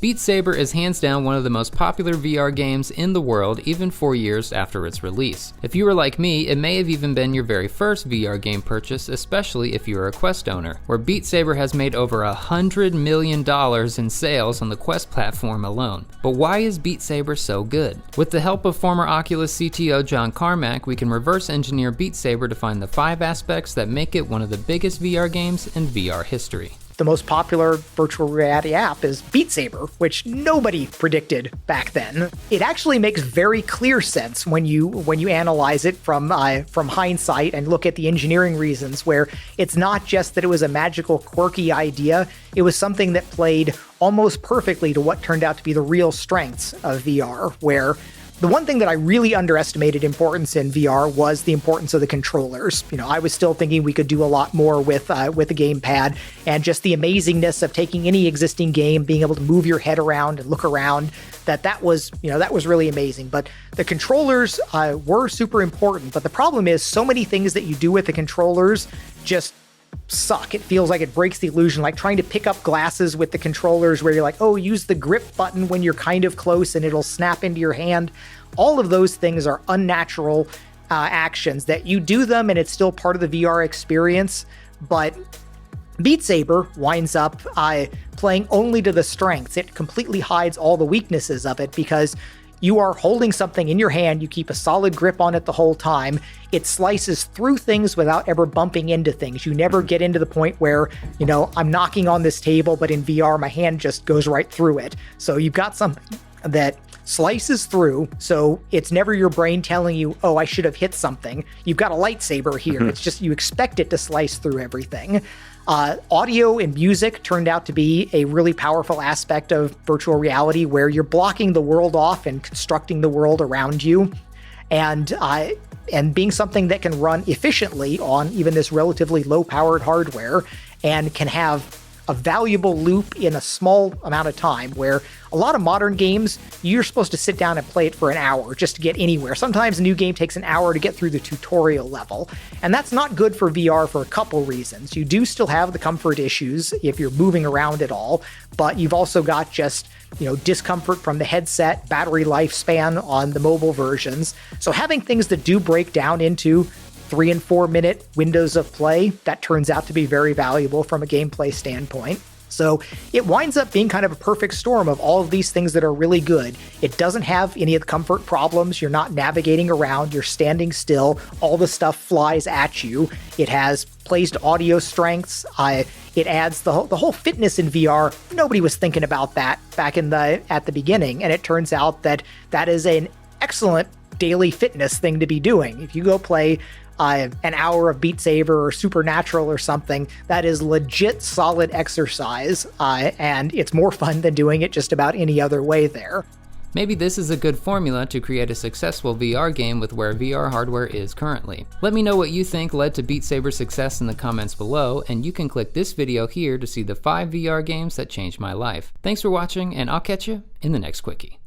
Beat Saber is hands down one of the most popular VR games in the world, even 4 years after its release. If you were like me, it may have even been your very first VR game purchase, especially if you are a Quest owner, where Beat Saber has made over $100 million in sales on the Quest platform alone. But why is Beat Saber so good? With the help of former Oculus CTO John Carmack, we can reverse engineer Beat Saber to find the 5 aspects that make it one of the biggest VR games in VR history. The most popular virtual reality app is Beat Saber, which nobody predicted back then. It actually makes very clear sense when you analyze it from hindsight and look at the engineering reasons, where it's not just that it was a magical, quirky idea. It was something that played almost perfectly to what turned out to be the real strengths of VR, where the one thing that I really underestimated importance in VR was the importance of the controllers. I was still thinking we could do a lot more with the gamepad, and just the amazingness of taking any existing game, being able to move your head around and look around, that was really amazing. But the controllers were super important. But the problem is so many things that you do with the controllers just suck. It feels like it breaks the illusion, like trying to pick up glasses with the controllers where you're like, oh, use the grip button when you're kind of close and it'll snap into your hand. All of those things are unnatural actions that you do them and it's still part of the VR experience. But Beat Saber winds up playing only to the strengths. It completely hides all the weaknesses of it because you are holding something in your hand, you keep a solid grip on it the whole time. It slices through things without ever bumping into things. You never get into the point where, I'm knocking on this table, but in VR, my hand just goes right through it. So you've got something that slices through, so it's never your brain telling you, oh, I should have hit something. You've got a lightsaber here. It's just you expect it to slice through everything. Audio and music turned out to be a really powerful aspect of virtual reality, where you're blocking the world off and constructing the world around you, and being something that can run efficiently on even this relatively low-powered hardware and can have a valuable loop in a small amount of time, where a lot of modern games, you're supposed to sit down and play it for an hour just to get anywhere. Sometimes a new game takes an hour to get through the tutorial level, and that's not good for VR for a couple reasons. You do still have the comfort issues if you're moving around at all, but you've also got just discomfort from the headset, battery lifespan on the mobile versions. So having things that do break down into 3 and 4 minute windows of play, that turns out to be very valuable from a gameplay standpoint. So it winds up being kind of a perfect storm of all of these things that are really good. It doesn't have any of the comfort problems. You're not navigating around, you're standing still, all the stuff flies at you. It has plays to audio strengths. It adds the whole fitness in VR. Nobody was thinking about that back at the beginning, and it turns out that is an excellent daily fitness thing to be doing. If you go play an hour of Beat Saber or Supernatural or something, that is legit solid exercise, and it's more fun than doing it just about any other way there. Maybe this is a good formula to create a successful VR game with where VR hardware is currently. Let me know what you think led to Beat Saber's success in the comments below, and you can click this video here to see the 5 VR games that changed my life. Thanks for watching, and I'll catch you in the next Quickie.